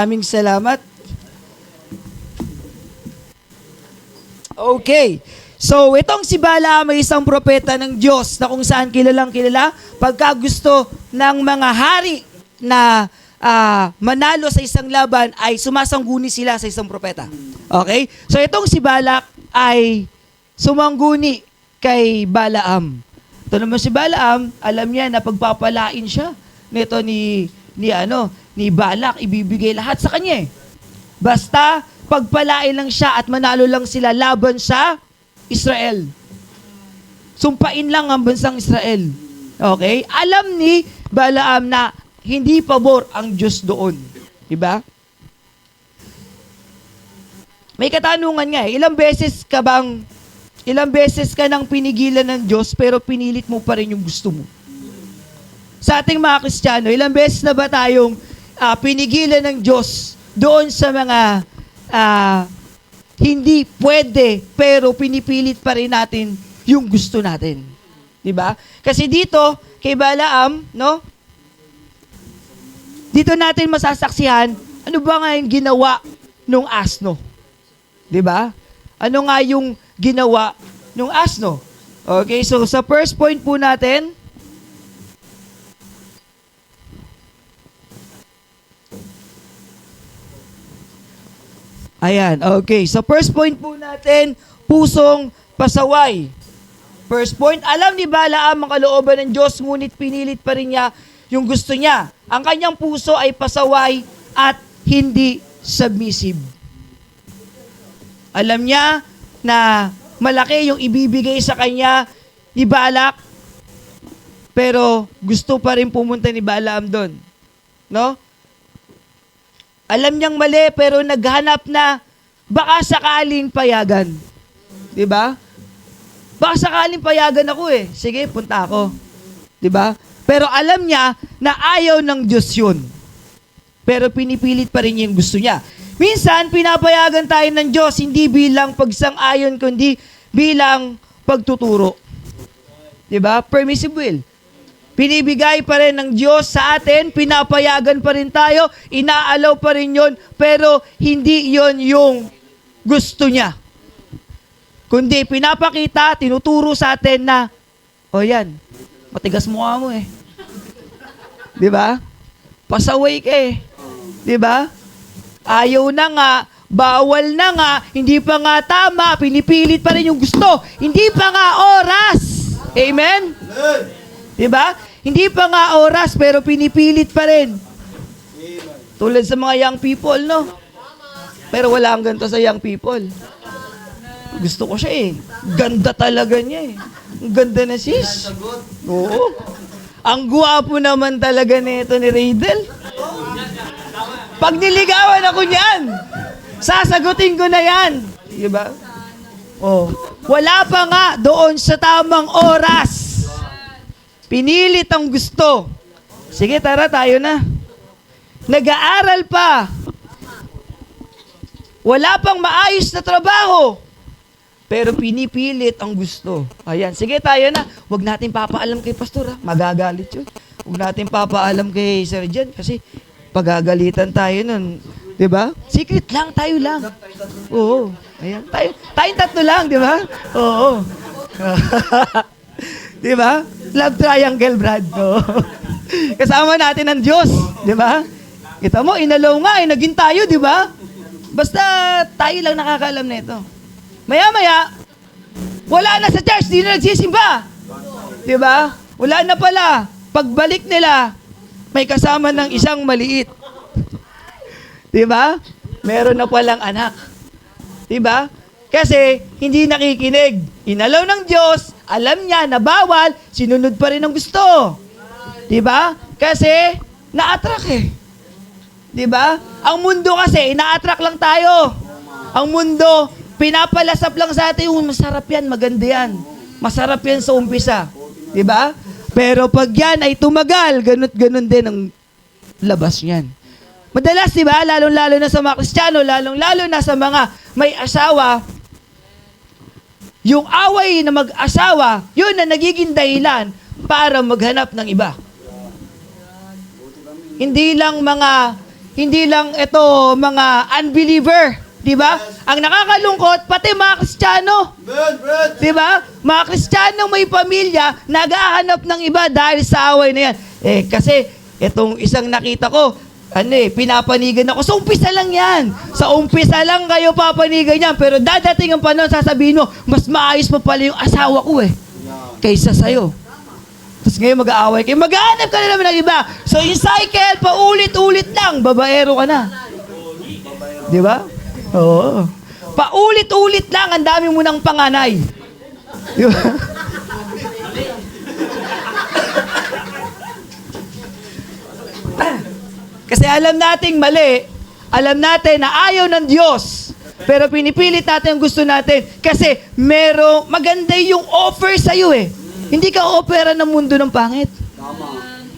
Maraming salamat. Okay. So, itong si Balaam ay isang propeta ng Diyos na kung saan kilalang kilala pagka gusto ng mga hari na manalo sa isang laban ay sumasangguni sila sa isang propeta. Okay? So, itong si Balak ay sumangguni kay Balaam. Ito naman si Balaam, alam niya na pagpapalain siya nito ni Balak, ibibigay lahat sa kanya. Basta pagpalain lang siya at manalo lang sila laban sa Israel. Sumpain lang ang bansang Israel. Okay? Alam ni Balaam na hindi pabor ang Diyos doon. Diba? May katanungan nga ilang beses ka nang pinigilan ng Diyos pero pinilit mo pa rin yung gusto mo? Sa ating mga Kristiyano, ilang beses na ba tayong pinigilan ng Diyos doon sa mga hindi pwede, pero pinipilit pa rin natin yung gusto natin. Diba? Kasi dito, kay Balaam, no? Dito natin masasaksihan, ano ba nga yung ginawa nung asno? Diba? Ano nga yung ginawa nung asno? Okay, so sa first point po natin, ayan, okay. So first point po natin, pusong pasaway. First point, alam ni Balaam ang kalooban ng Diyos, ngunit pinilit pa rin niya yung gusto niya. Ang kanyang puso ay pasaway at hindi submissive. Alam niya na malaki yung ibibigay sa kanya ni Balak, pero gusto pa rin pumunta ni Balaam doon. No? Alam niyang mali, pero naghanap na baka sakaling payagan. Diba? Baka sakaling payagan ako eh. Sige, punta ako. Diba? Pero alam niya na ayaw ng Diyos yun. Pero pinipilit pa rin niya yung gusto niya. Minsan, pinapayagan tayo ng Diyos, hindi bilang pagsang-ayon, kundi bilang pagtuturo. Diba? Permissive will. Pinibigay pa rin ng Diyos sa atin, pinapayagan pa rin tayo, inaalaw pa rin yun, pero hindi yon yung gusto niya. Kundi pinapakita, tinuturo sa atin na, yan, matigas mukha mo eh. Diba? Pasaway ka eh. Diba? Ayaw na nga, bawal na nga, hindi pa nga tama, pinipilit pa rin yung gusto, hindi pa nga oras. Amen? Diba? Hindi pa nga oras, pero pinipilit pa rin. Tulad sa mga young people, no? Pero wala ang ganito sa young people. Gusto ko siya eh. Ganda talaga niya eh. Ang ganda na sis. Oo. Ang guwapo naman talaga nito ni Raydel. Pag niligawan ako niyan, sasagutin ko na yan. Diba? Oh. Wala pa nga doon sa tamang oras. Pinilit ang gusto. Sige, tara, tayo na. Nag-aaral pa. Wala pang maayos na trabaho. Pero pinipilit ang gusto. Ayan, sige, tayo na. Huwag natin papaalam kay pastor, ha? Magagalit yun. Huwag natin papaalam kay Sergeant kasi pagagalitan tayo nun. Diba? Secret lang, tayo lang. Oo. Ayan, tayong tatlo lang, diba? Oo. Diba? Love triangle, Brad. No? Kasama natin ang Diyos. Diba? Kita mo, inalaw nga, naging tayo, diba? Basta tayo lang nakakaalam na ito. Maya-maya, wala na sa church, di na nagsisimba. Diba? Wala na pala. Pagbalik nila, may kasama ng isang maliit. Diba? Meron na palang anak. Diba? Kasi hindi nakikinig. Inalaw ng Diyos, alam niya na bawal, sinunod pa rin ang gusto. Diba? Kasi na-attract eh. Diba? Ang mundo kasi, ina-attract lang tayo. Ang mundo, pinapalasap lang sa atin, masarap yan, maganda yan. Masarap yan sa umpisa. Diba? Pero pag yan ay tumagal, ganun din ang labas niyan. Madalas, diba? Lalong-lalo na sa mga Kristiyano, lalong-lalo na sa mga may asawa, yung away na mag-asawa, yun na nagiging dahilan para maghanap ng iba. Hindi lang mga hindi lang ito mga unbeliever, di ba? Ang nakakalungkot, pati mga Kristiyano. Di ba? Mga Kristiyano may pamilya, naghahanap ng iba dahil sa away na yan. Kasi itong isang nakita ko, pinapanigan ako. Sa umpisa lang yan. Sa umpisa lang kayo papanigan yan. Pero dadating ang panahon, sasabihin mo, mas maayos pa pala yung asawa ko kaysa sa'yo. Tapos ngayon mag-aaway kayo, maghahanap ka na naman ng iba. So yung cycle, paulit-ulit lang, babaero ka na. Di ba? Oo. Paulit-ulit lang, ang dami mo ng panganay. Di ba? Kasi alam nating mali, alam natin na ayaw ng Diyos, pero pinipilit natin ang gusto natin kasi maganda yung offer sa'yo Hindi ka opera ng mundo ng pangit.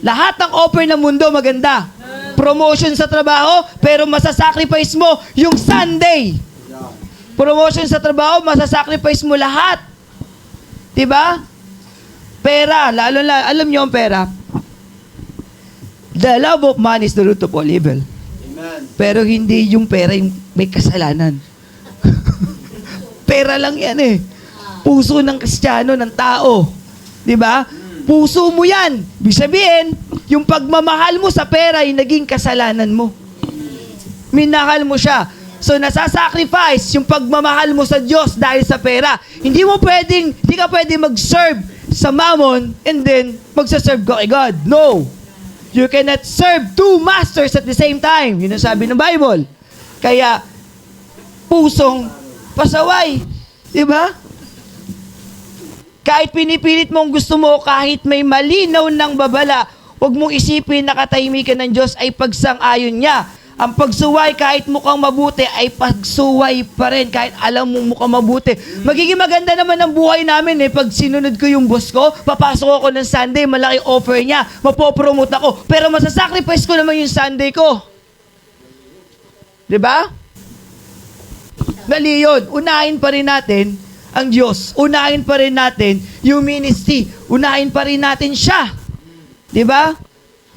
Lahat ng offer ng mundo maganda. Promotion sa trabaho, pero masasacrifice mo yung Sunday. Promotion sa trabaho, masasacrifice mo lahat. Diba? Pera, alam niyo ang pera. The love of money is the root of all evil. Amen. Pero hindi yung pera yung may kasalanan. Pera lang yan Puso ng Kristiyano, ng tao. Diba? Puso mo yan. Ibig sabihin, yung pagmamahal mo sa pera ay naging kasalanan mo. Minahal mo siya. So, nasasacrifice yung pagmamahal mo sa Diyos dahil sa pera. Hindi ka pwedeng mag-serve sa mammon and then magsaserve ka kay God. No! You cannot serve two masters at the same time. Yun ang sabi ng Bible. Kaya, pusong pasaway. Diba? Kahit pinipilit mong gusto mo, kahit may malinaw ng babala, huwag mong isipin na katahimikan ng Diyos ay pagsang-ayon niya. Ang pagsuway, kahit mukhang mabuti, ay pagsuway pa rin, kahit alam mong mukhang mabuti. Magiging maganda naman ang buhay namin pag sinunod ko yung boss ko, papasok ako ng Sunday, malaki offer niya, mapopromote ako, pero masasacrifice ko naman yung Sunday ko. Diba? Dali yun. Unahin pa rin natin ang Diyos. Unahin pa rin natin yung ministry. Unahin pa rin natin siya. Diba?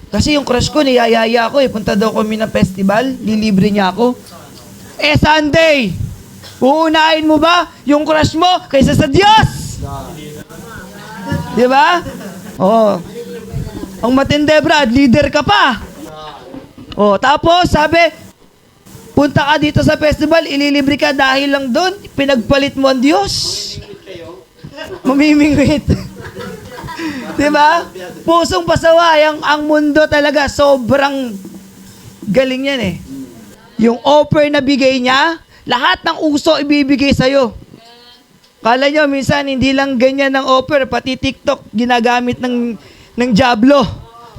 Kasi yung crush ko, niyayaya ako punta daw kami ng festival, lilibre niya ako. Sunday! Uunahin mo ba yung crush mo kaysa sa Diyos? Diba? Ang matindi, Brad, leader ka pa. Tapos, sabi, punta ka dito sa festival, ililibre ka dahil lang doon, pinagpalit mo ang Diyos. Mamimingwit. Diba? Pusong pasaway, ang mundo talaga, sobrang galing yan Yung offer na bigay niya, lahat ng uso ibibigay sa'yo. Kala nyo, minsan, hindi lang ganyan ng offer, pati TikTok, ginagamit ng Diablo.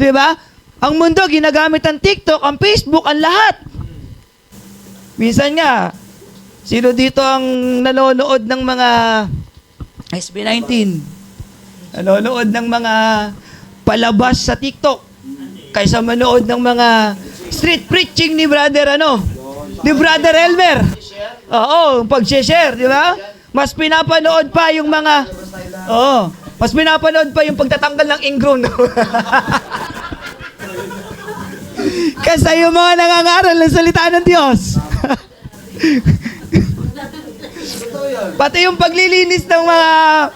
Diba? Ang mundo, ginagamit ang TikTok, ang Facebook, ang lahat. Minsan nga, sino dito ang nanonood ng mga SB19? Nanonood ng mga palabas sa TikTok kaysa manood ng mga street preaching ni Brother Elmer. Oo, pag-share, di ba? Mas pinapanood pa yung mga mas pinapanood pa yung pagtatanggal ng ingrown. Kasi yung mga nangangaral ng salita ng Diyos. Pati yung paglilinis ng mga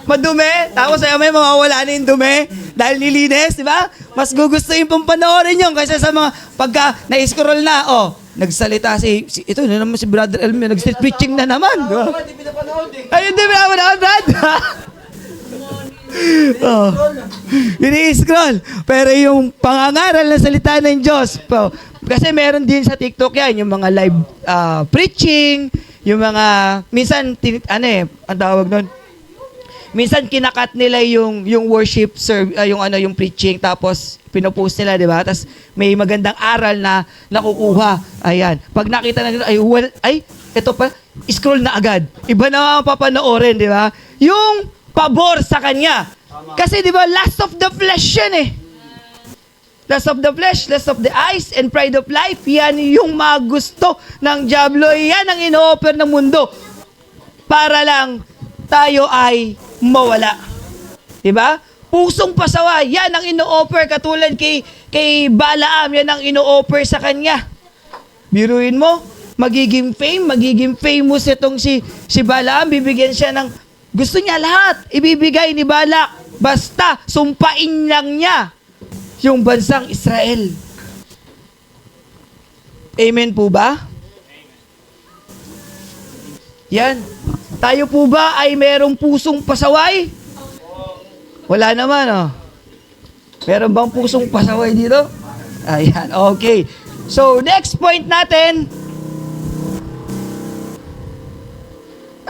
madumi, tapos ay may mawawala na yung dumi dahil nilinis, di ba? Mas gugustuhin pong panoorin yun kaysa sa mga pagka na-scroll na, nagsalita ito na naman si Brother Elmer, nag-street preaching na naman. Ay, hindi pinapanood, Brad. Ini-scroll. Pero yung pangangaral na salita ng Diyos, kasi meron din sa TikTok yan, yung mga live preaching, yung mga, minsan, ang tawag nun, minsan kinakat nila yung worship, yung preaching, tapos pinopost nila, di ba? Tapos may magandang aral na nakukuha. Ayan. Pag nakita na nila, ito pa, scroll na agad. Iba na ang papanoorin, di ba? Yung pabor sa kanya. Kasi di ba, lust of the flesh yan Lust of the flesh, lust of the eyes, and pride of life. Yan yung mga gusto ng Diablo. Yan ang ino-offer ng mundo. Para lang tayo ay mawala. Diba? Pusong pasaway. Yan ang ino-offer. Katulad kay Balaam. Yan ang ino-offer sa kanya. Biruin mo, magiging famous itong si Balaam, bibigyan siya ng, gusto niya lahat, ibibigay ni Balak, basta sumpain lang niya yung bansang Israel. Amen po ba? Yan. Tayo po ba ay merong pusong pasaway? Wala naman, oh. Meron bang pusong pasaway dito? Ayan, okay. So, next point natin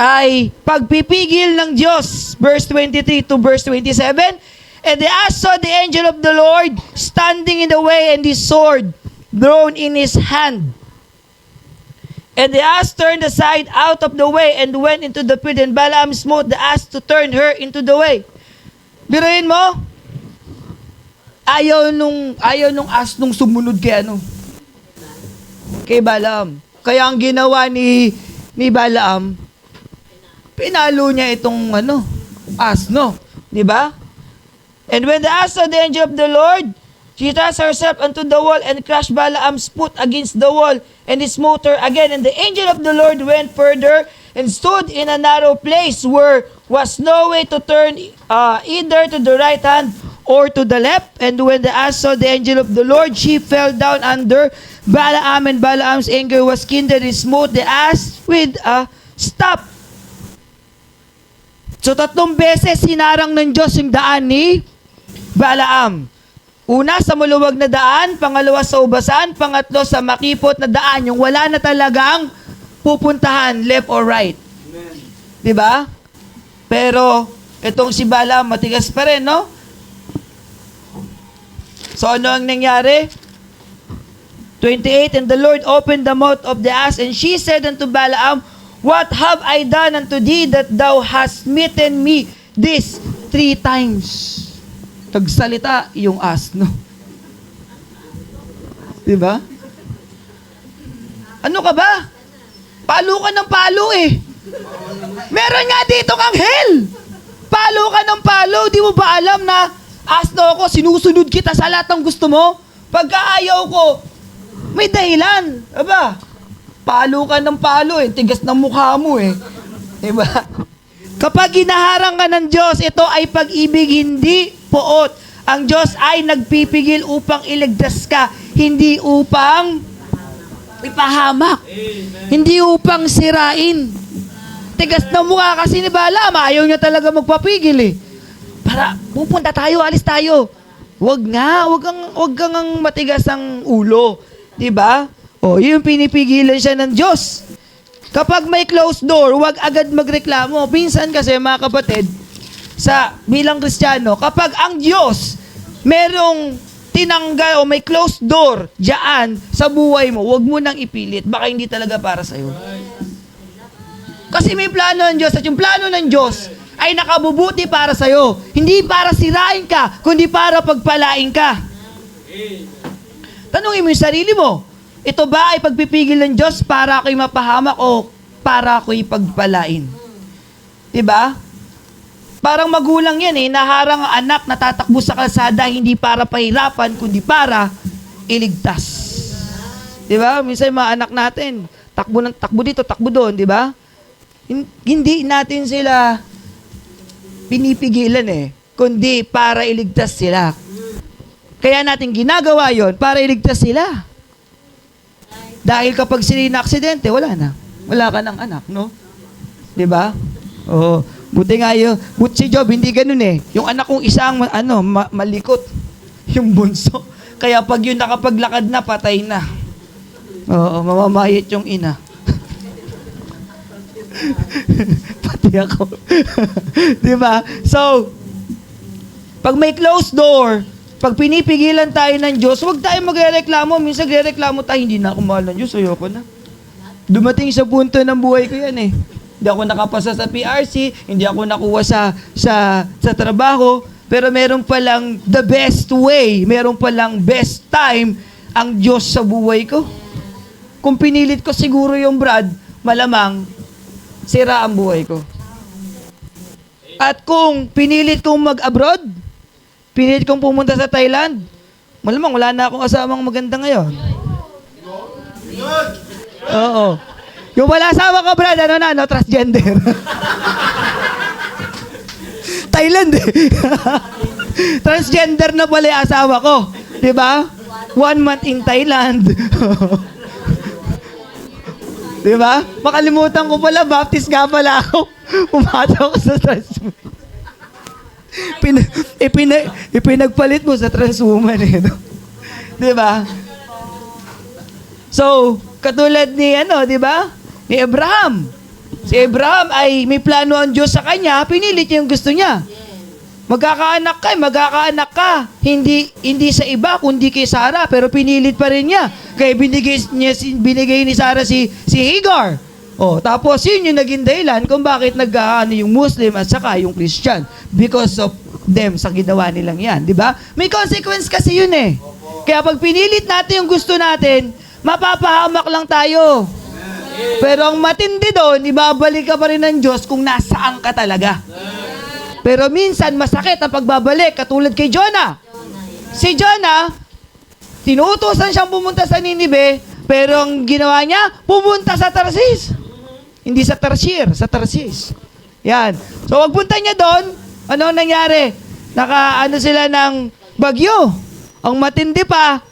ay pagpipigil ng Diyos. Verse 23 to verse 27. And the ass saw the angel of the Lord standing in the way, and his sword drawn in his hand. And the ass turned aside out of the way and went into the pit, and Balaam smote the ass to turn her into the way. Biruin mo, ayaw nung ass nung sumunod kay Balaam. Kaya ang ginawa ni Balaam, pinalo niya itong ass, di ba? And when the ass saw the angel of the Lord, she thrust herself unto the wall and crushed Balaam's foot against the wall, and he smote her again. And the angel of the Lord went further and stood in a narrow place where was no way to turn either to the right hand or to the left. And when the ass saw the angel of the Lord, she fell down under Balaam, and Balaam's anger was kindled, and smote the ass with a staff. So 3 beses sinarang ng Diyos yung daan ni Balaam. Una, sa maluwag na daan. Pangalawa, sa ubasan. Pangatlo, sa makipot na daan. Yung wala na talagang pupuntahan, left or right. Amen. Diba? Pero, itong si Balaam, matigas pa rin, no? So, ano ang nangyari? 28, and the Lord opened the mouth of the ass, and she said unto Balaam, What have I done unto thee that thou hast smitten me this 3 times? Nagsalita yung asno. Diba? Ano ka ba? Palo ka ng palo eh. Meron nga dito ang anghel. Palo ka ng palo. Di mo ba alam na asno ako, sinusunod kita sa lahat ng gusto mo? Pagka ayaw ko, may dahilan. Aba, palo ka ng palo eh. Tigas ng mukha mo eh. Diba? Kapag hinaharang ka ng Diyos, ito ay pag-ibig, hindi poot. Ang Diyos ay nagpipigil upang iligtas ka, hindi upang ipahamak. Amen. Hindi upang sirain. Tigas na mukha kasi ni Balaam, ayaw niya talaga magpapigil eh. Para, pupunta tayo, alis tayo. Wag kang matigas ang ulo. Diba? O, yun pinipigilan siya ng Diyos. Kapag may closed door, huwag agad magreklamo. Minsan kasi mga kapatid, bilang Kristiyano, kapag ang Diyos merong tinanggal o may closed door diyan sa buhay mo, huwag mo nang ipilit. Baka hindi talaga para sa'yo. Kasi may plano ng Diyos at yung plano ng Diyos ay nakabubuti para sa'yo. Hindi para sirain ka, kundi para pagpalain ka. Tanungin mo yung sarili mo, ito ba ay pagpipigil ng Diyos para ako'y mapahamak o para ako'y pagpalain? Diba? Parang magulang yan eh, naharang ang anak na tatakbo sa kalsada, hindi para pahirapan, kundi para iligtas. Diba? Minsan yung mga anak natin, takbo dito, takbo doon, diba? Hindi natin sila pinipigilan eh, kundi para iligtas sila. Kaya natin ginagawa yon para iligtas sila. Dahil kapag sila na aksidente, wala na. Wala ka ng anak, no? Diba? Oo. Buti nga yun. Buti si Job, hindi ganun eh. Yung anak kong isang, malikot. Yung bunso. Kaya pag yun nakapaglakad na, patay na. Oo, mamamayit yung ina. Pati ako. Diba? So, pag may closed door, pag pinipigilan tayo ng Diyos, huwag tayo magrereklamo. Minsan magrereklamo tayo, hindi na ako mahal ng Diyos, ayoko na. Dumating sa punto ng buhay ko yan eh. Hindi ako nakapasa sa PRC, hindi ako nakuha sa trabaho, pero meron palang the best way, meron palang best time ang Diyos sa buhay ko. Kung pinilit ko siguro yung Brad, malamang sira ang buhay ko. At kung pinilit kong mag-abroad, pinilit kong pumunta sa Thailand, malamang wala na akong asamang maganda ngayon. Oo. Yung wala asawa ko, Brad, transgender. Thailand eh. Transgender na pala yung asawa ko. Diba? 1 month in Thailand. Diba? Makalimutan ko pala, baptist nga pala ako. Pumasok ako sa transwoman. Ipinagpalit mo sa transwoman eh. No? Diba? So, katulad ni diba? Ni Abraham. Si Abraham ay may plano ang Diyos sa kanya, pinilit niya yung gusto niya. Magkakaanak ka. Hindi sa iba, kundi kay Sarah, pero pinilit pa rin niya. Kaya binigay ni Sarah si Hagar. Tapos yun yung naging dahilan kung bakit nagkaano yung Muslim at saka yung Christian. Because of them sa ginawa nilang yan. Di ba? May consequence kasi yun eh. Kaya pag pinilit natin yung gusto natin, mapapahamak lang tayo. Pero ang matindi doon, ibabalik ka pa rin ng Diyos kung nasaan ka talaga. Pero minsan, masakit ang pagbabalik, katulad kay Jonah. Si Jonah, tinuutosan siyang pumunta sa Ninive, pero ang ginawa niya, pumunta sa Tarsis. Hindi sa Tarsir, sa Tarsis. Yan. So, pagpunta niya doon, ano nangyari? Sila ng bagyo. Ang matindi pa,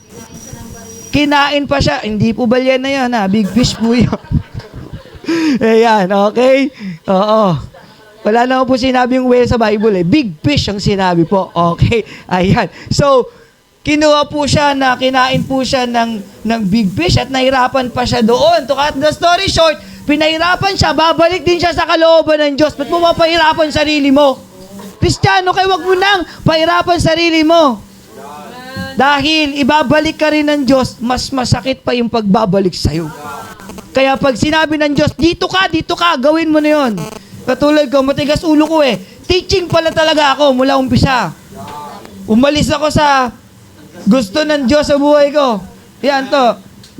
kinain pa siya. Hindi po balyan na yan, ha? Big fish po yun. Ayan, okay? Oo. Wala naman po sinabing whale sa Bible eh. Big fish ang sinabi po. Okay? Ayan. So, kinuha po siya kinain po siya ng big fish at nahirapan pa siya doon. To cut the story short, pinahirapan siya, babalik din siya sa kalooban ng Diyos. Ba't mo mapahirapan sarili mo? Kristiyano kayo, wag mo nang pahirapan sarili mo. Dahil ibabalik ka rin ng Diyos, mas masakit pa yung pagbabalik sa'yo. Kaya pag sinabi ng Diyos, dito ka, gawin mo na yun. Katulad ko, matigas ulo ko eh. Teaching pala talaga ako mula umpisa. Umalis ako sa gusto ng Diyos sa buhay ko. Yan to.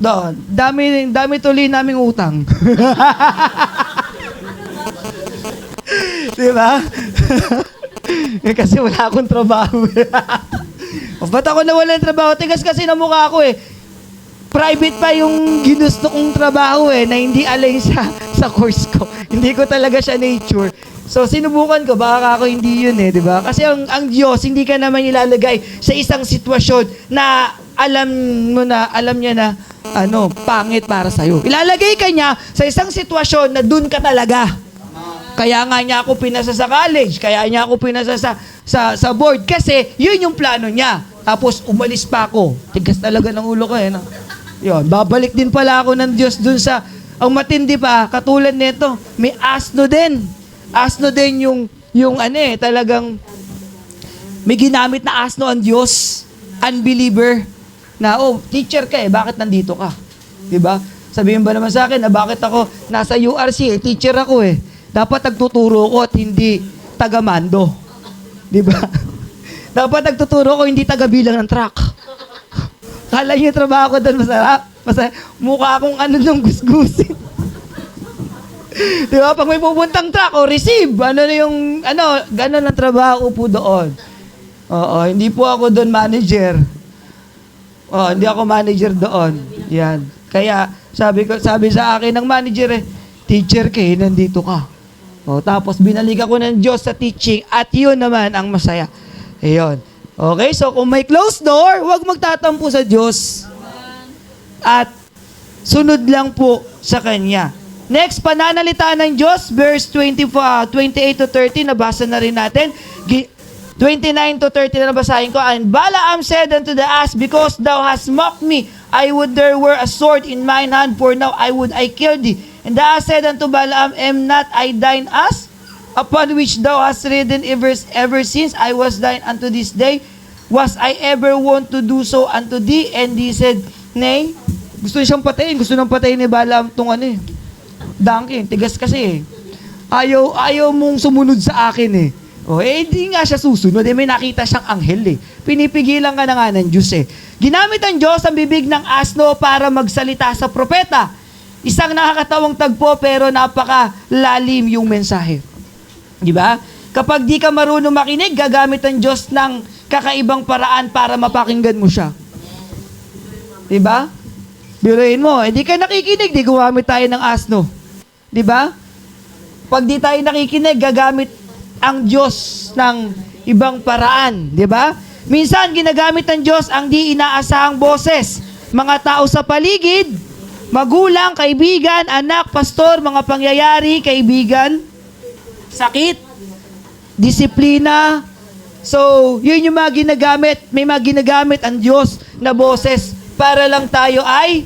Doon. Dami tuloy naming utang. Diba? Kasi wala akong trabaho. Ba't ako nawalan ng trabaho? Tigas kasi na mukha ko eh. Private pa yung ginusto kong trabaho eh, na hindi align sa course ko. Hindi ko talaga siya nature. So, sinubukan ko, baka ako hindi yun eh, di ba? Kasi ang Diyos, hindi ka naman ilalagay sa isang sitwasyon na alam niya na, pangit para sa'yo. Ilalagay ka niya sa isang sitwasyon na dun ka talaga. Kaya nga niya ako pinasa sa college, kaya niya ako pinasa sa board, kasi yun yung plano niya. Tapos, umalis pa ako. Tigas talaga ng ulo ko eh, no? Yun, babalik din pala ako ng Diyos dun sa, ang matindi pa, katulad nito, may asno din. Asno din yung talagang, may ginamit na asno ang Diyos, unbeliever, na, teacher ka eh, bakit nandito ka? Diba? Sabihin ba naman sa akin na bakit ako nasa URC, teacher ako eh. Dapat nagtuturo ko at hindi taga-mando. Diba? Dapat nagtuturo ko, hindi taga-bilang ng truck. Kala niyo yung trabaho ko doon masarap. Mukha akong nung gusgusin. Di ba? Pag may pupuntang truck, receive. Gano'n ang trabaho po doon. Hindi po ako doon manager. Hindi ako manager doon. Yan. Kaya, sabi sa akin ng manager teacher ka nandito ka. Tapos binalik ako ng Diyos sa teaching at yun naman ang masaya. Ayun. Okay, so kung may closed door, huwag magtatampo sa Diyos. At sunod lang po sa Kanya. Next, pananalita ng Diyos, verse 28 to 30, nabasa na rin natin. 29 to 30 na nabasahin ko. And Balaam said unto the ass, because thou hast mocked me, I would there were a sword in mine hand, for now I kill thee. And the ass said unto Balaam, am not I thine ass? Upon which thou hast ridden ever since I was thine unto this day, was I ever wont to do so unto thee? And he said, nay. Gusto siyang patayin. Gusto nang patayin ni Balaam itong donkey. Tigas kasi eh. Ayaw mong sumunod sa akin eh. Hindi nga siya susunod. May nakita siyang anghel eh. Pinipigilan ka na nga ng Diyos eh. Ginamit ang Diyos ang bibig ng asno para magsalita sa propeta. Isang nakakatawang tagpo pero napakalalim yung mensahe. Di ba? Kapag di ka marunong makinig, gagamit ang Diyos ng kakaibang paraan para mapakinggan mo siya. Di ba? Biruin mo, hindi ka nakikinig, di gumamit tayo ng asno. Di ba? Pag di tayo nakikinig, gagamit ang Diyos ng ibang paraan. Di ba? Minsan, ginagamit ng Diyos ang di inaasahang boses. Mga tao sa paligid, magulang, kaibigan, anak, pastor, mga pangyayari, kaibigan, sakit, disiplina. So, yun yung mga ginagamit. May mga ginagamit ang Diyos na boses para lang tayo ay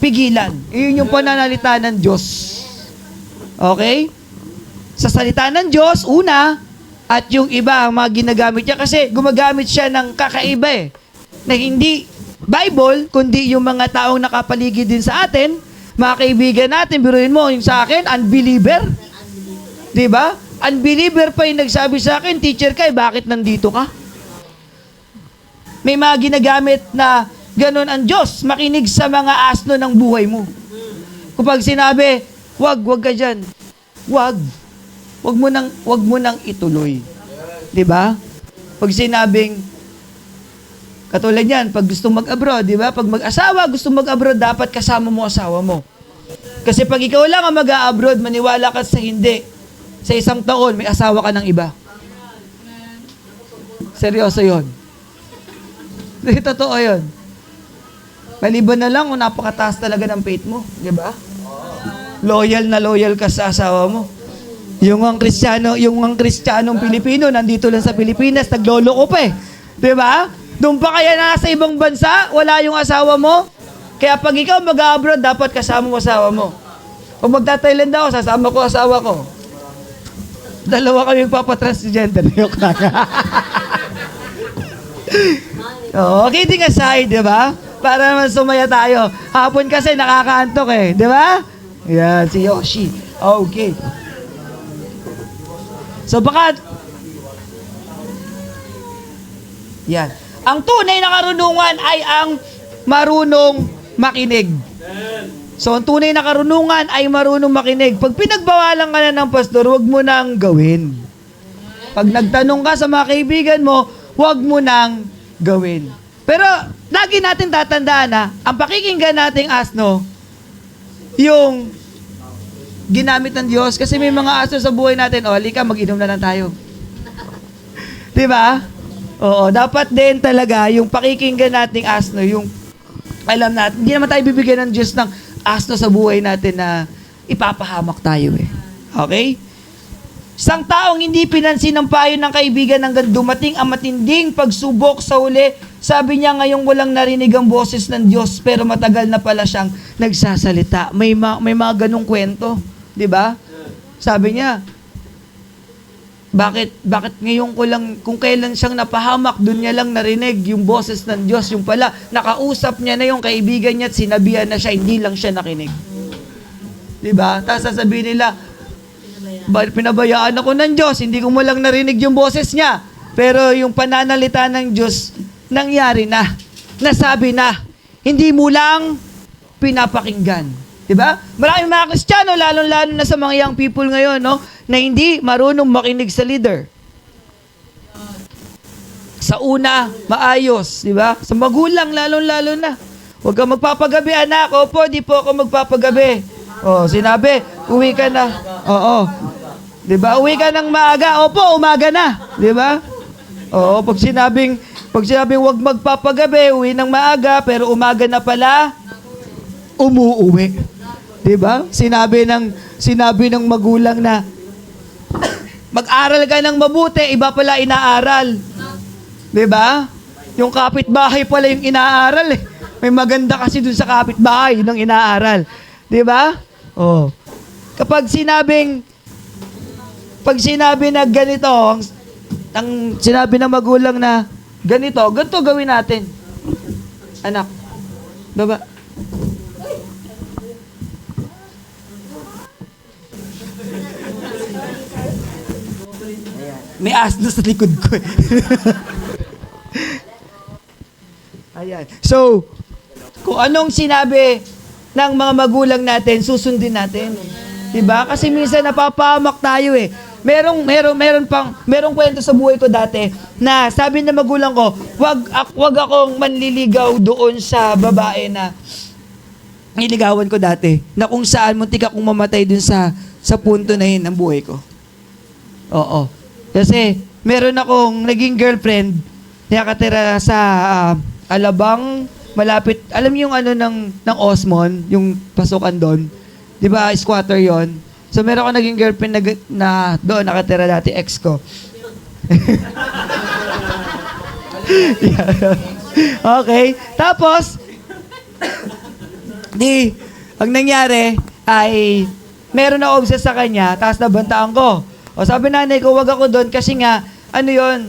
pigilan. Yun yung pananalita ng Diyos. Okay? Sa salita ng Diyos, una, at yung iba, ang mga ginagamit niya, kasi gumagamit siya ng kakaiba eh. Na hindi Bible, kundi yung mga taong nakapaligid din sa atin, mga kaibigan natin, biruin mo, yung sa akin, unbeliever. Diba? Unbeliever pa yung nagsabi sa akin, teacher ka, bakit nandito ka? May mga ginagamit na ganon ang Diyos, makinig sa mga asno ng buhay mo. Kapag sinabi, wag ka dyan. Wag mo nang ituloy. 'Di ba? Pag sinabing katulad yan, pag gusto mag-abroad, 'di ba? Pag mag-asawa, gusto mag-abroad, dapat kasama mo asawa mo. Kasi pag ikaw lang ang mag-a-abroad, maniwala ka sa hindi. Sa isang taon, may asawa ka ng iba. Seryoso 'yon. Totoo 'yon. Maliban na lang kung napakataas talaga ng faith mo, 'di ba? Loyal ka sa asawa mo. Yung ang Kristiyanong Pilipino, nandito lang sa Pilipinas, nagloloko pa eh. Diba? Doon pa kaya nasa ibang bansa, wala yung asawa mo? Kaya pag ikaw mag-abroad, dapat kasama mo asawa mo. Kung magta-Thailand ako, sasama ko asawa ko. Dalawa kami papatransgender. Kidding aside, diba? Para naman sumaya tayo. Hapon kasi nakakaantok eh. Diba? Yan, si Yoshi. Okay. So baka, yan. Ang tunay na karunungan ay ang marunong makinig. So ang tunay na karunungan ay marunong makinig. Pag pinagbawalan ka na ng pastor, huwag mo nang gawin. Pag nagtanong ka sa mga kaibigan mo, huwag mo nang gawin. Pero lagi natin tatandaan na ang pakikinggan nating asno, yung ginamit ng Diyos, kasi may mga aso sa buhay natin, halika, mag-inom na lang tayo. Diba? Oo, dapat din talaga, yung pakikinggan nating asno, yung alam natin, hindi naman tayo bibigyan ng Diyos ng asno sa buhay natin na ipapahamak tayo eh. Okay? Isang taong hindi pinansin ng payo ng kaibigan hanggang dumating ang matinding pagsubok sa huli, sabi niya ngayong walang narinig ang boses ng Diyos, pero matagal na pala siyang nagsasalita. May mga ganong kwento. 'Di ba? Sabi niya, bakit ngayon ko lang, kung kailan siyang napahamak, doon niya lang narinig yung boses ng Diyos. Yung pala, nakausap niya na yung kaibigan niya at sinabihan na siya, hindi lang siya nakinig. 'Di ba? Tapos sasabihin nila, pinabayaan ako ng Diyos, hindi ko mo lang narinig yung boses niya. Pero yung pananalita ng Diyos, nangyari na. Nasabi na. Hindi mo lang pinapakinggan. Diba? Maraming mga Kristiyano, lalo-lalo na sa mga young people ngayon, no, na hindi marunong makinig sa leader. Sa una, maayos, diba? Sa magulang, lalo-lalo na. Huwag kang magpapagabi, anak. Opo, di po ako magpapagabi. Sinabi, uwi ka na. Oo. Diba? Uwi ka ng maaga. Opo, umaga na. Diba? Pag sinabing huwag magpapagabi, uwi ng maaga, pero umaga na pala, umuuwi. 'Di ba? Sinabi ng magulang na mag-aral ka ng mabuti, iba pala inaaral. 'Di ba? Yung kapitbahay pala yung inaaral eh. May maganda kasi dun sa kapitbahay ng inaaral. 'Di ba? Kapag sinabi na ganito, ang sinabi ng magulang na ganito gawin natin. Anak, baba. May asno sa likod ko eh. Ayan. So, kung anong sinabi ng mga magulang natin, susundin natin. 'Di ba? Kasi minsan napapahamak tayo eh. Merong kwento sa buhay ko dati na sabi ng magulang ko, wag akong manliligaw doon sa babae na niligawan ko dati, na kung saan muntik akong mamatay dun sa punto na yun ng buhay ko. Oo. Kasi, meron akong naging girlfriend, nakatira sa Alabang, malapit, alam niyo yung ano ng Osmond, yung pasukan doon. Di ba, squatter yon. So, meron akong naging girlfriend na doon, nakatira dati, ex ko. Okay. Tapos, ang nangyari ay meron na obsess sa kanya, tapos nabantaan ko. O sabi nanay ko, wag ako doon kasi nga, ano yun,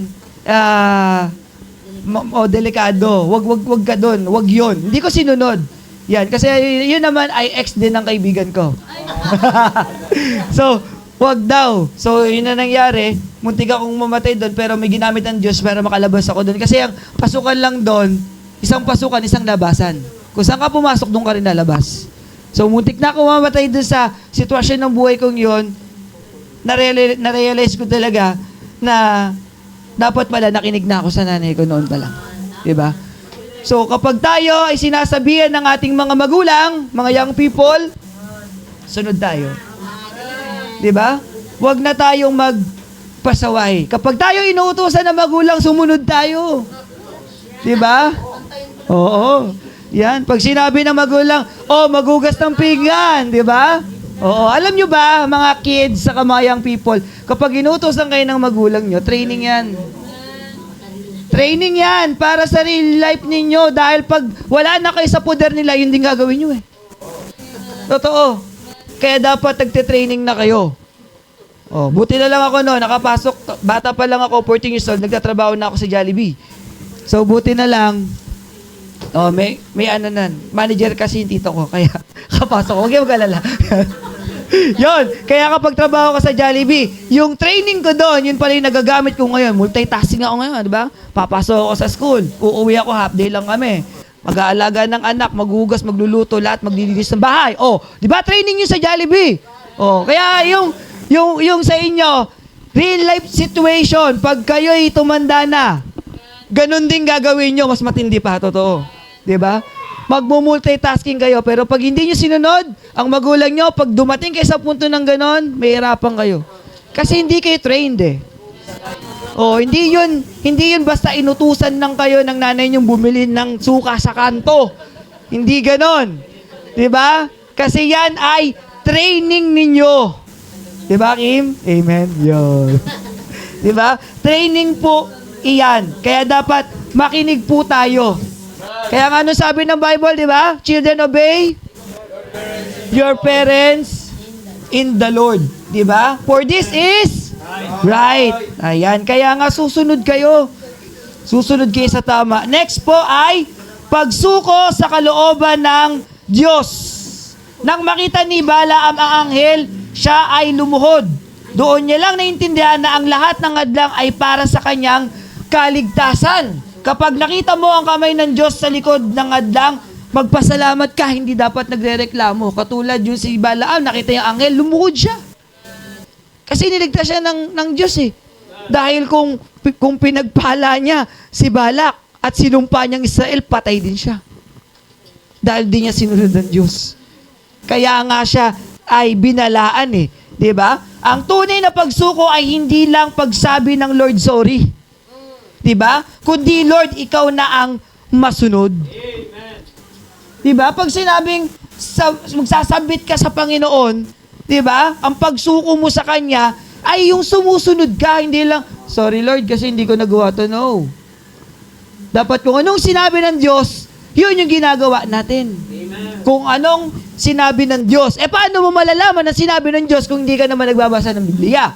delikado. Wag ka doon. Wag yun. Hindi ko sinunod. Yan. Kasi yun naman ay ex din ng kaibigan ko. So, wag daw. So, yun na nangyari. Muntik akong mamatay doon, pero may ginamit ng Diyos para makalabas ako doon. Kasi ang pasukan lang doon, isang pasukan, isang labasan. Kung saan ka pumasok, doon ka rin lalabas. So, muntik na ako mamatay doon sa sitwasyon ng buhay kong yun. Na-realize ko talaga na dapat pala nakinig na ako sa nanay ko noon pa lang. Diba? So, kapag tayo ay sinasabihan ng ating mga magulang, mga young people, sunod tayo. Diba? Huwag na tayong magpasaway. Kapag tayo inuutosan ng magulang, sumunod tayo. Diba? Oo. Yan. Pag sinabi ng magulang, magugas ng pinggan. Diba? Oo. Alam nyo ba, mga kids sa mga young people, kapag inuutosan kayo ng magulang nyo, training yan. Training yan para sa real life ninyo dahil pag wala na kayo sa poder nila, yun din gagawin nyo eh. Totoo. Kaya dapat nagte-training na kayo. Buti na lang ako nakapasok, bata pa lang ako, 14 years old, nagtatrabaho na ako sa Jollibee. So, buti na lang, may ano manager kasi yung tito ko, kaya kapasok ko, huwag yung galala. Yun, kaya kapag trabaho ka sa Jollibee, yung training ko doon, yun pala yung nagagamit ko ngayon. Multitasking ako ngayon, di ba? Papasok ako sa school, uuwi ako, half day lang kami. Mag-aalaga ng anak, maghugas, magluluto, lahat, maglilinis ng bahay. Di ba training yun sa Jollibee? Kaya yung sa inyo, real life situation, pag kayo'y tumanda na, ganun din gagawin nyo, mas matindi pa, totoo. Di ba? Magmumultitasking kayo, pero pag hindi nyo sinunod, ang magulang nyo, pag dumating kayo sa punto ng ganon, may hirapan kayo. Kasi hindi kayo trained eh. Hindi yun basta inutusan lang kayo ng nanay nyong bumili ng suka sa kanto. Hindi ganon. Di ba? Kasi yan ay training ninyo. Di ba, Kim? Amen. Yun. Di ba? Training po iyan. Kaya dapat makinig po tayo. Kaya nga ano sabi ng Bible, di ba? Children, obey your parents in the Lord. Di ba? For this is right. Ayan. Kaya nga susunod kayo. Susunod kayo sa tama. Next po ay pagsuko sa kalooban ng Diyos. Nang makita ni Balaam ang anghel, siya ay lumuhod. Doon niya lang naintindihan na ang lahat ng hadlang ay para sa kanyang kaligtasan. Kapag nakita mo ang kamay ng Diyos sa likod ng hadlang, magpasalamat ka, hindi dapat nagrereklamo. Katulad yung si Balaam, nakita yung anghel, lumuhod siya. Kasi niligtas siya ng Diyos eh. Dahil kung pinagpala niya si Balak at sinumpa niyang Israel, patay din siya. Dahil di niya sinunod ng Diyos. Kaya nga siya ay binalaan eh. Diba? Ang tunay na pagsuko ay hindi lang pagsabi ng Lord sorry. Diba? Kundi Lord, ikaw na ang masunod. Amen. Diba? Pag sinabing magsasabit ka sa Panginoon, diba? Ang pagsuko mo sa Kanya ay yung sumusunod ka, hindi lang, sorry Lord, kasi hindi ko nagawa to. No. Dapat kung anong sinabi ng Diyos, yun yung ginagawa natin. Amen. Kung anong sinabi ng Diyos. Paano mo malalaman na sinabi ng Diyos kung hindi ka naman nagbabasa ng Biblia?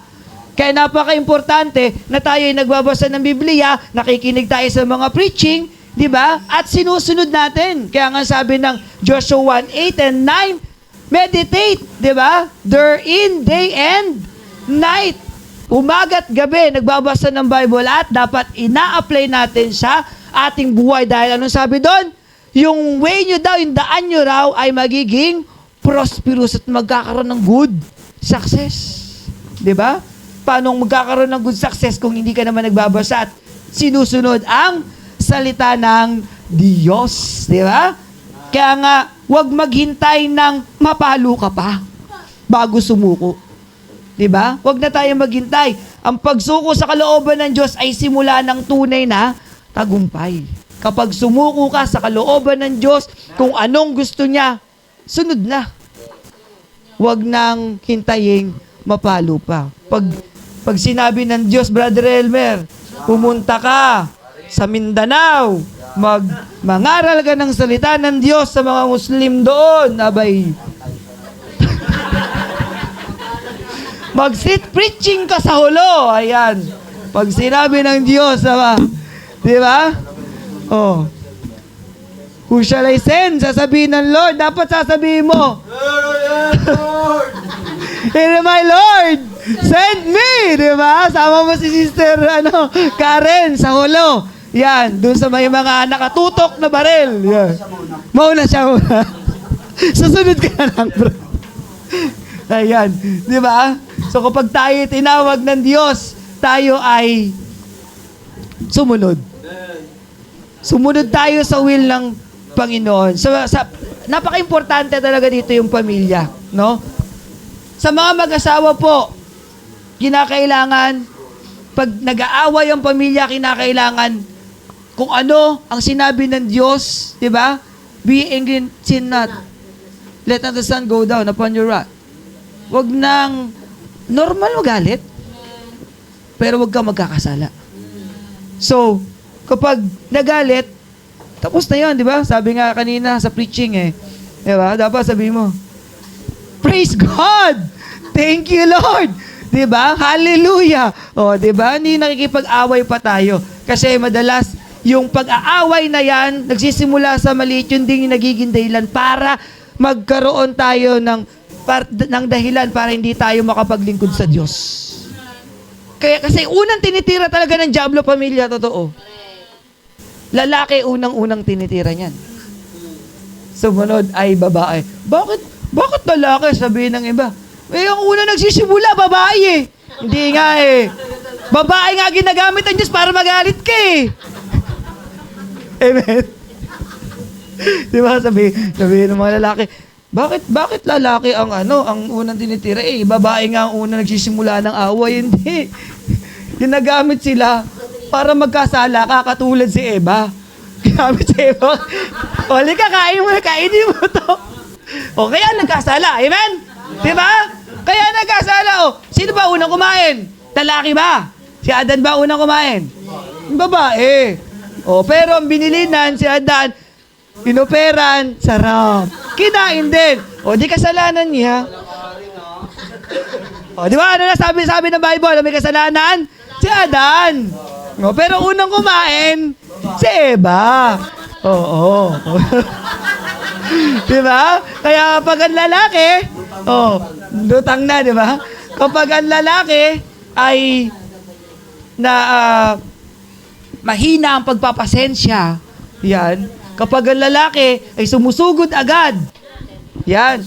Kaya napaka-importante na tayo ay nagbabasa ng Biblia, nakikinig tayo sa mga preaching, di ba? At sinusunod natin. Kaya nga sabi ng Joshua 1:8 and 9, meditate, di ba? Therein, day and night. Umaga't gabi, nagbabasa ng Bible at dapat ina-apply natin sa ating buhay. Dahil anong sabi doon? Yung way nyo daw, yung daan nyo raw ay magiging prosperous at magkakaroon ng good success. Di ba? Paano magkakaroon ng good success kung hindi ka naman nagbabasa at sinusunod ang salita ng Diyos. Di ba? Kaya nga, huwag maghintay ng mapalo ka pa bago sumuko. Diba? Huwag na tayo maghintay. Ang pagsuko sa kalooban ng Diyos ay simula ng tunay na tagumpay. Kapag sumuko ka sa kalooban ng Diyos, kung anong gusto niya, sunod na. Huwag nang hintayin mapalo pa. Pag sinabi ng Diyos, Brother Elmer, pumunta ka sa Mindanao, mangaral ka ng salita ng Diyos sa mga Muslim doon, abay, mag-street preaching ka sa Hulo. Ayan. Pag sinabi ng Diyos, di ba? Oh. Who shall I send? Sasabihin ng Lord. Dapat sasabihin mo, Here my Lord, send me. Di ba? Sama mo si Sister Karen sa Hulo. Yan. Doon sa may mga nakatutok na barel. Yan. Mauna siya muna. Susunod ka na lang, bro. Ayan. Di ba? So kapag tayo tinawag ng Diyos, tayo ay sumunod. Sumunod tayo sa will ng Panginoon. Napaka-importante talaga dito yung pamilya, no? Sa mga mag-asawa po, kinakailangan, pag nag-aaway ang pamilya, kinakailangan kung ano ang sinabi ng Diyos, di ba? Be angry, sin not. Let not the sun go down upon your wrath. Huwag nang normal magalit, pero huwag kang magkakasala. So, kapag nagalit, tapos na yun, di ba? Sabi nga kanina sa preaching di ba? Dapat sabi mo, praise God! Thank you, Lord! Di ba? Hallelujah! O, di ba? Hindi nakikipag-away pa tayo. Kasi madalas, yung pag-aaway na yan, nagsisimula sa maliit, yun din yung nagiging dahilan para magkaroon tayo ng dahilan para hindi tayo makapaglingkod sa Diyos. Kasi unang tinitira talaga ng diablo pamilya, totoo. Lalaki unang-unang tinitira niyan. Sumunod ay babae. Bakit lalaki? Sabihin ng iba. Ang una nagsisimula, babae Hindi nga Babae nga ginagamit ang Diyos para magalit ka Amen. Di ba sabihin ng mga lalaki, bakit lalaki ang unang tinitira? Babae nga ang unang nagsisimula ng away. Hindi. Ginagamit sila para magkasala, kakatulad si Eva. Ginamit si Eva. Ka, kainin mo to. O, kaya nagkasala. Amen? Diba? Kaya nagkasala. Sino ba unang kumain? Lalaki ba? Si Adan ba unang kumain? Babae. Pero ang binilinan, si Adan, inoperan, sarap. Kinain din. Di kasalanan niya. Di ba? Ano na sabi ng Bible? May kasalanan? Si Adan. Pero unang kumain, si Eva. Oo. Di ba? Kaya pag ang lalaki, lutang na, di ba? Kapag ang lalaki ay mahina ang pagpapasensya, yan. Kapag ang lalaki ay sumusugod agad, yan.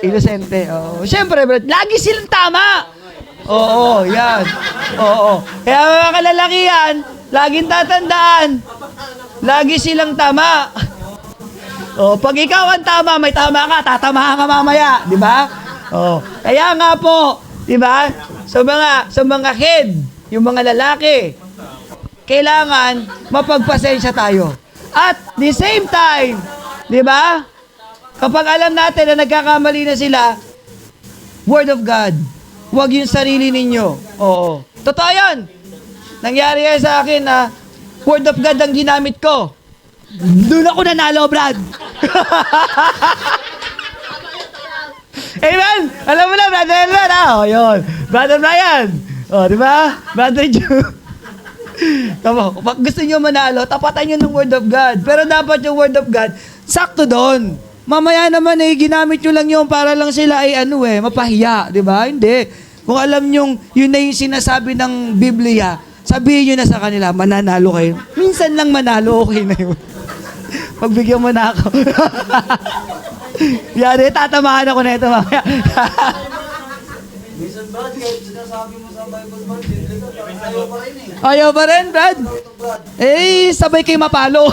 Inosente. Siyempre, lagi silang tama. Oo, yan. Oo. Kaya mga kalalakihan, laging tatandaan, lagi silang tama. Pag ikaw ang tama, may tama ka, tatamahan ka mamaya, di ba? Kaya nga po, di ba? Sa mga kid, yung mga lalaki, kailangan mapagpasensya tayo. At the same time, di ba? Kapag alam natin na nagkakamali na sila, Word of God. Huwag yung sarili ninyo. Oo. Totoo yan. Nangyari yan sa akin na Word of God ang ginamit ko. Doon ako nanalo, Brad. Amen? Alam mo na, Brother Elmer, yun. Brother Brian. Di ba? Brother Joe. Tama, pag gusto nyo manalo, tapatan nyo ng Word of God. Pero dapat yung Word of God, sakto doon. Mamaya naman ginamit nyo lang yun para lang sila ay mapahiya, di ba? Hindi. Kung alam nyo, yun na yung sinasabi ng Biblia, sabihin nyo na sa kanila, mananalo kayo. Minsan lang manalo, okay na yun. Pagbigyan mo na ako. Yari, tatamahan ako na ito mamaya. Minsan Brad, kahit sinasabi mo sa Bible verse, ayaw pa rin Ayaw pa rin, Brad? Sabay kayo mapalo.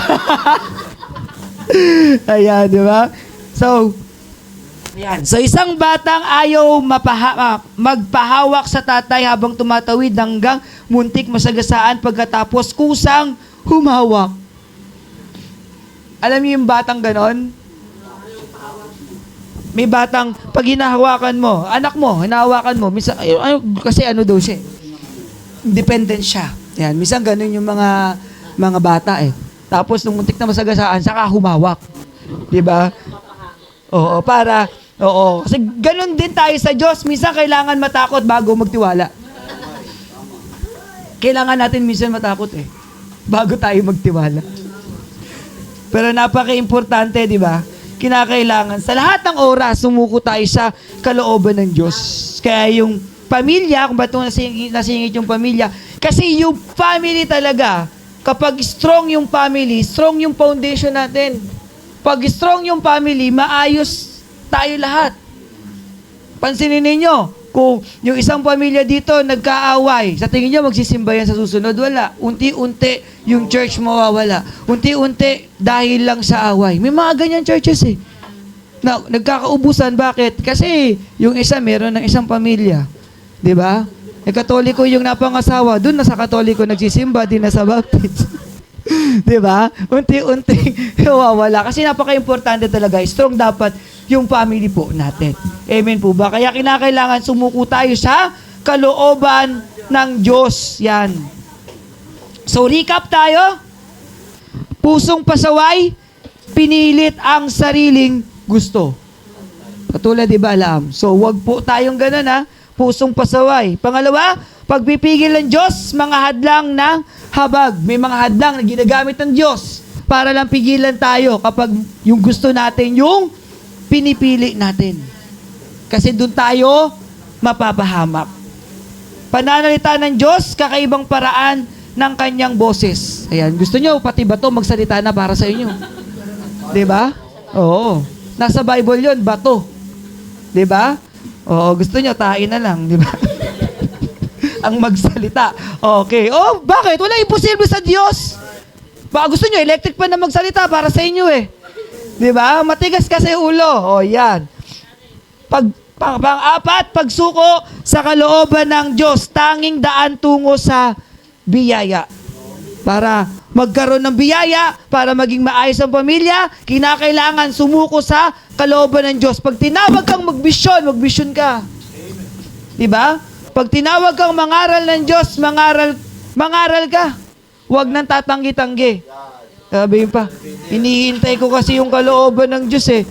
Ayan, di ba? So, ayan. So, isang batang ayaw magpahawak sa tatay habang tumatawid hanggang muntik masagasaan pagkatapos kusang humawak. Alam niyo yung batang ganon? May batang, pag hinahawakan mo, anak mo, hinahawakan mo, minsan, kasi ano daw siya, independent siya. Yan, minsan ganun yung mga bata eh. Tapos nung muntik na masagasaan, saka humawak. 'Di ba? Oo, kasi ganun din tayo sa Diyos. Minsan kailangan matakot bago magtiwala. Kailangan natin minsan matakot eh, bago tayo magtiwala. Pero napaka-importante, 'di ba? Kinakailangan sa lahat ng oras sumuko tayo sa kalooban ng Diyos. Kaya yung pamilya, kung ba't nasingit yung pamilya, kasi yung family talaga, kapag strong yung family, strong yung foundation natin. Pag strong yung family, maayos tayo lahat. Pansinin ninyo, kung yung isang pamilya dito nagkaaway, sa tingin nyo magsisimba yan sa susunod? Wala. Unti-unti yung church mawawala. Unti-unti dahil lang sa away. May mga ganyan churches eh. Na, nagkakaubusan. Bakit? Kasi yung isa meron ng isang pamilya. Di ba? Eh, Katoliko yung napangasawa, doon na sa Katoliko nagsisimba, din na sa Baptist. Di ba? Unti-unti mawawala. Kasi napaka-importante talaga. Strong dapat yung family po natin. Amen po ba? Kaya kinakailangan sumuko tayo sa kalooban ng Diyos. Yan. So, recap tayo. Pusong pasaway, pinilit ang sariling gusto. Katulad di Balaam. So, wag po tayong ganun ha. Pusong pasaway. Pangalawa, pagpipigil ng Diyos, mga hadlang ng habag. May mga hadlang na ginagamit ng Diyos para lang pigilan tayo kapag yung gusto natin, yung pinipili natin. Kasi doon tayo mapapahamak. Pananalita ng Diyos, kakaibang paraan ng kanyang boses. Ayan, gusto nyo, pati bato magsalita na para sa inyo. Diba? Oo. Nasa Bible yon, bato. Diba? Oo, gusto nyo, tain na lang. Diba? Ang magsalita. Okay. Oh, bakit? Wala imposible sa Diyos. Baka gusto nyo, electric pa na magsalita para sa inyo eh. Diba? Matigas kasi ulo. O, yan. Pang-apat, pagsuko sa kalooban ng Diyos. Tanging daan tungo sa biyaya. Para magkaroon ng biyaya, para maging maayos ang pamilya, kinakailangan sumuko sa kalooban ng Diyos. Pag tinawag kang magbisyon ka. Diba? Pag tinawag kang mangaral ng Diyos, mangaral ka. Huwag nang tatanggi-tanggi. Sabi pa, hinihintay ko kasi yung kalooban ng Diyos eh.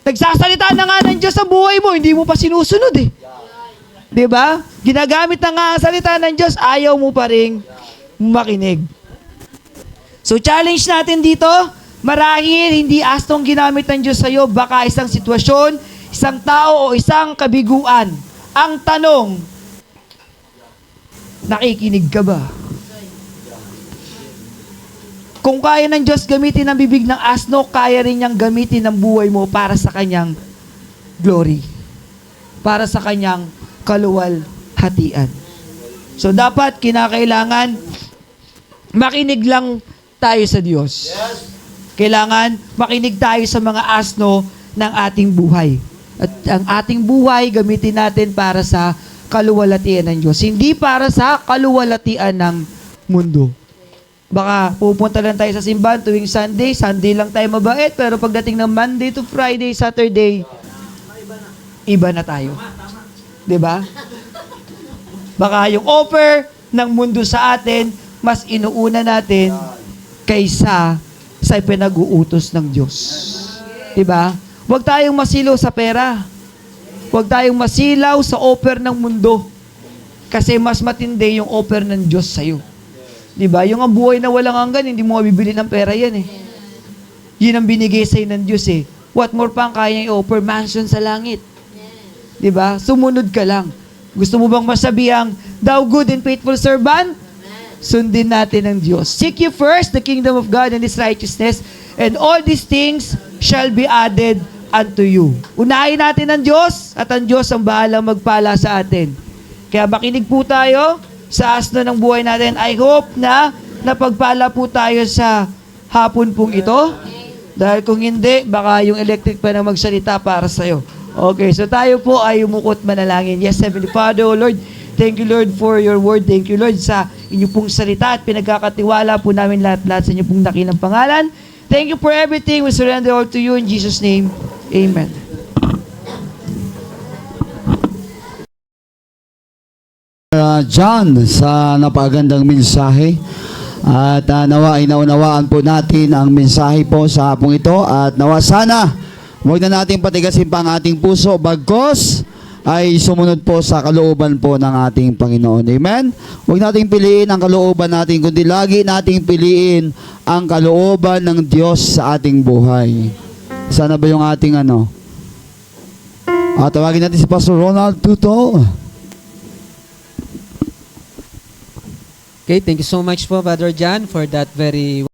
Nagsasalita na nga ng Diyos sa buhay mo, hindi mo pa sinusunod eh. Diba? Ginagamit na nga ang salita ng Diyos, ayaw mo pa rin makinig. So challenge natin dito, marahil hindi astong ginamit ng Diyos sa'yo, baka isang sitwasyon, isang tao o isang kabiguan. Ang tanong, nakikinig ka ba? Kung kaya ng Diyos gamitin ang bibig ng asno, kaya rin niyang gamitin ang buhay mo para sa kanyang glory. Para sa kanyang kaluwalhatian. So dapat kinakailangan makinig lang tayo sa Diyos. Kailangan makinig tayo sa mga asno ng ating buhay. At ang ating buhay gamitin natin para sa kaluwalhatian ng Diyos. Hindi para sa kaluwalhatian ng mundo. Baka pupunta lang tayo sa simbahan tuwing Sunday, Sunday lang tayo mabait, pero pagdating ng Monday to Friday, Saturday, iba na tayo. 'Di ba? Baka yung offer ng mundo sa atin, mas inuuna natin kaysa sa pinag-uutos ng Diyos. 'Di ba? Huwag tayong masilaw sa pera. Huwag tayong masilaw sa offer ng mundo. Kasi mas matindi yung offer ng Diyos sa'yo. Diba? Yung ang buhay na walang hanggan, hindi mo mabibili ng pera yan eh. Yun ang binigay sa'yo ng Diyos eh. What more pa ang kaya i-offer? Mansion sa langit. Diba? Sumunod ka lang. Gusto mo bang masabihang, thou good and faithful servant? Sundin natin ang Diyos. Seek you first the kingdom of God and His righteousness, and all these things shall be added unto you. Unahin natin ang Diyos, at ang Diyos ang bahalang magpala sa atin. Kaya makinig po tayo sa asno ng buhay natin. I hope na napagpala po tayo sa hapon pong ito. Dahil kung hindi, baka yung electric pa na magsalita para sa'yo. Okay, so tayo po ay umukot manalangin. Yes, Heavenly Father, O Lord, thank you, Lord, for your word. Thank you, Lord, sa inyo pong salita at pinagkakatiwala po namin lahat-lahat sa inyo pong dakilang pangalan. Thank you for everything. We surrender all to you in Jesus' name. Amen. John sa napagandang mensahe at nawa ay naunawaan po natin ang mensahe po sa hapong ito at nawa sana huwag na natin patigasin pa ang ating puso bagkos ay sumunod po sa kalooban po ng ating Panginoon. Amen? Huwag nating piliin ang kalooban natin kundi lagi nating piliin ang kalooban ng Diyos sa ating buhay. Sana ba yung ating tawagin natin si Pastor Ronald Tuto. Okay, thank you so much po, Brother John, for that very